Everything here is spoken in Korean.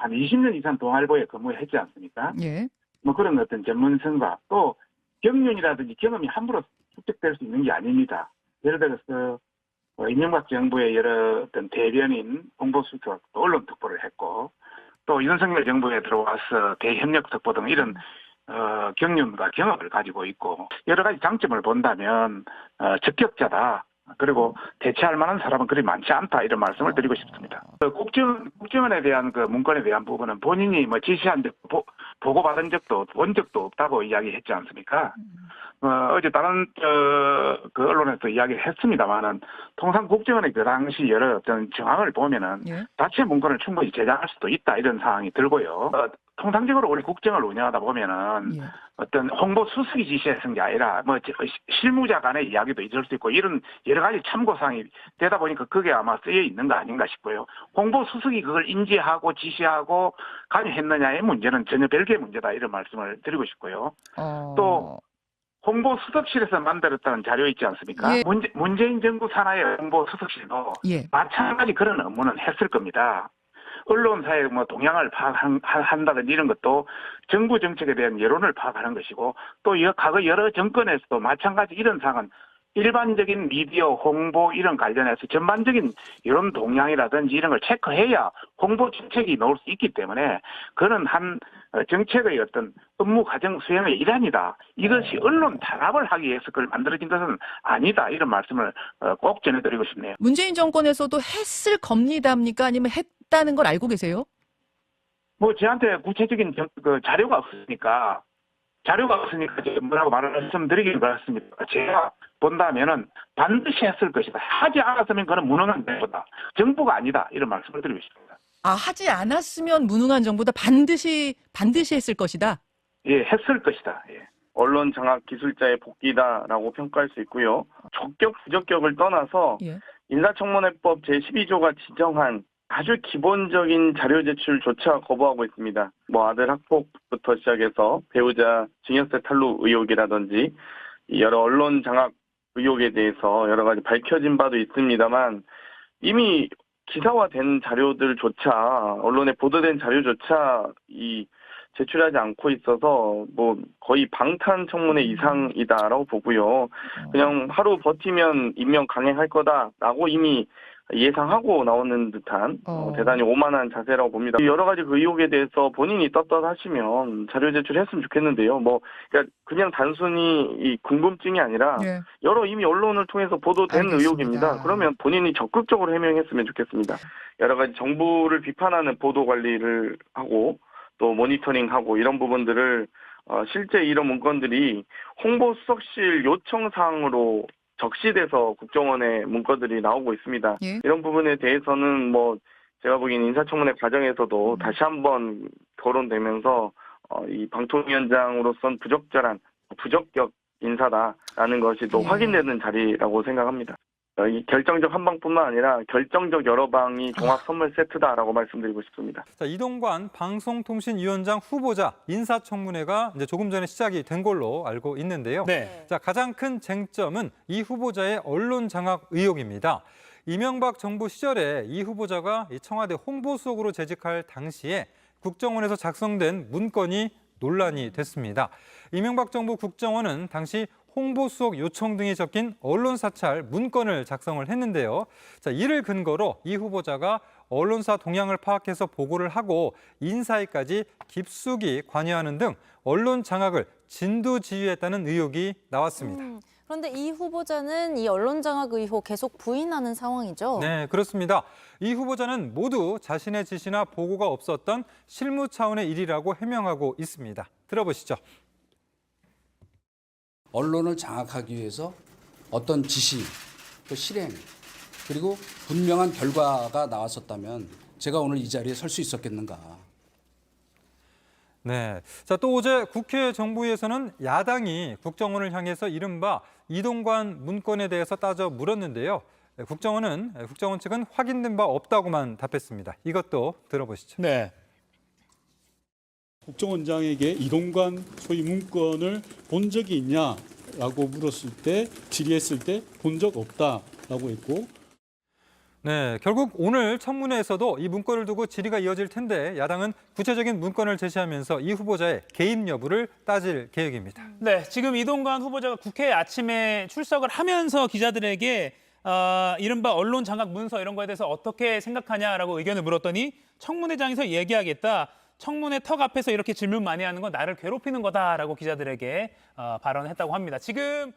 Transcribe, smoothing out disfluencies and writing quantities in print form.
한 20년 이상 동아일보에 근무했지 않습니까? 예. 뭐 그런 어떤 전문성과 또 경륜이라든지 경험이 함부로 축적될 수 있는 게 아닙니다. 예를 들어서 이명박 정부의 여러 어떤 대변인 홍보수석 또 언론 특보를 했고 또 윤석열 정부에 들어와서 대협력 특보 등 이런 경륜과 경험을 가지고 있고 여러 가지 장점을 본다면 적격자다. 그리고 대체할 만한 사람은 그리 많지 않다 이런 말씀을 드리고 싶습니다. 국정원에 대한 그 문건에 대한 부분은 본인이 뭐 지시한 적 보고받은 적도 본 적도 없다고 이야기했지 않습니까? 어제 다른 그 언론에서 이야기를 했습니다만은 통상 국정원의 그 당시 여러 어떤 정황을 보면은 예. 자체 문건을 충분히 제작할 수도 있다 이런 사항이 들고요. 통상적으로 우리 국정을 운영하다 보면은 예. 어떤 홍보 수석이 지시했던 게 아니라 뭐 실무자 간의 이야기도 있을 수 있고 이런 여러 가지 참고 사항이 되다 보니까 그게 아마 쓰여 있는 거 아닌가 싶고요. 홍보 수석이 그걸 인지하고 지시하고 관여했느냐의 문제는 전혀 별개의 문제다 이런 말씀을 드리고 싶고요. 또 홍보 수석실에서 만들었다는 자료 있지 않습니까? 예. 문재인 정부 산하의 홍보 수석실도 예. 마찬가지 그런 업무는 했을 겁니다. 언론사의 뭐 동향을 파악한다든지 이런 것도 정부 정책에 대한 여론을 파악하는 것이고 또 과거 여러 정권에서도 마찬가지 이런 사항은 일반적인 미디어 홍보 이런 관련해서 전반적인 여론 동향이라든지 이런 걸 체크해야 홍보 정책이 나올 수 있기 때문에 그는 한 정책의 어떤 업무 과정 수행의 일환이다. 이것이 언론 탄압을 하기 위해서 그걸 만들어진 것은 아니다. 이런 말씀을 꼭 전해드리고 싶네요. 문재인 정권에서도 했을 겁니다입니까? 아니면 했다는 걸 알고 계세요? 뭐 저한테 구체적인 자료가 없으니까 지금 뭐라고 말씀드리길 바랐습니다. 제가 본다면은 반드시 했을 것이다. 하지 않았으면 그는 무능한 정부다. 정부가 아니다. 이런 말씀을 드리고 싶습니다. 하지 않았으면 무능한 정부다. 반드시 했을 것이다. 예, 했을 것이다. 예. 언론 장악 기술자의 복귀다라고 평가할 수 있고요. 적격, 부적격을 떠나서 예. 인사청문회법 제12조가 지정한 아주 기본적인 자료 제출조차 거부하고 있습니다. 뭐 아들 학폭부터 시작해서 배우자 증여세 탈루 의혹이라든지 여러 언론 장악 의혹에 대해서 여러 가지 밝혀진 바도 있습니다만 이미 기사화된 자료들조차 언론에 보도된 자료조차 제출하지 않고 있어서 뭐 거의 방탄 청문회 이상이다라고 보고요. 그냥 하루 버티면 임명 강행할 거다라고 이미 예상하고 나오는 듯한 대단히 오만한 자세라고 봅니다. 여러 가지 그 의혹에 대해서 본인이 떳떳하시면 자료 제출했으면 좋겠는데요. 그러니까 그냥 단순히 이 궁금증이 아니라 예. 여러 이미 언론을 통해서 보도된 알겠습니다. 의혹입니다. 그러면 본인이 적극적으로 해명했으면 좋겠습니다. 여러 가지 정부를 비판하는 보도 관리를 하고 또 모니터링하고 이런 부분들을 실제 이런 문건들이 홍보수석실 요청사항으로 적시돼서 국정원의 문건들이 나오고 있습니다. 예. 이런 부분에 대해서는 뭐 제가 보기엔 인사청문회 과정에서도 다시 한번 거론되면서 이 방통위원장으로선 부적격 인사다라는 것이 또 확인되는 자리라고 생각합니다. 이 결정적 한 방뿐만 아니라 결정적 여러 방이 종합 선물 세트다라고 말씀드리고 싶습니다. 자, 이동관 방송통신위원장 후보자 인사청문회가 이제 조금 전에 시작이 된 걸로 알고 있는데요. 네. 자, 가장 큰 쟁점은 이 후보자의 언론 장악 의혹입니다. 이명박 정부 시절에 이 후보자가 청와대 홍보수석으로 재직할 당시에 국정원에서 작성된 문건이 논란이 됐습니다. 이명박 정부 국정원은 당시 홍보수석 요청 등이 적힌 언론사찰 문건을 작성을 했는데요. 자, 이를 근거로 이 후보자가 언론사 동향을 파악해서 보고를 하고 인사에까지 깊숙이 관여하는 등 언론 장악을 진두지휘했다는 의혹이 나왔습니다. 그런데 이 후보자는 이 언론 장악 의혹 계속 부인하는 상황이죠? 네, 그렇습니다. 이 후보자는 모두 자신의 지시나 보고가 없었던 실무 차원의 일이라고 해명하고 있습니다. 들어보시죠. 언론을 장악하기 위해서 어떤 지시, 또 실행, 그리고 분명한 결과가 나왔었다면 제가 오늘 이 자리에 설 수 있었겠는가. 네. 자, 또 어제 국회 정부에서는 야당이 국정원을 향해서 이른바 이동관 문건에 대해서 따져 물었는데요. 국정원 측은 확인된 바 없다고만 답했습니다. 이것도 들어보시죠. 네. 국정원장에게 이동관 소위 문건을 본 적이 있냐라고 물었을 때 질의했을 때 본 적 없다라고 했고 네, 결국 오늘 청문회에서도 이 문건을 두고 질의가 이어질 텐데 야당은 구체적인 문건을 제시하면서 이 후보자의 개입 여부를 따질 계획입니다. 네, 지금 이동관 후보자가 국회에 아침에 출석을 하면서 기자들에게 이른바 언론 장악 문서 이런 거에 대해서 어떻게 생각하냐라고 의견을 물었더니 청문회장에서 얘기하겠다. 청문회 턱 앞에서 이렇게 질문 많이 하는 건 나를 괴롭히는 거다라고 기자들에게 발언했다고 합니다. 지금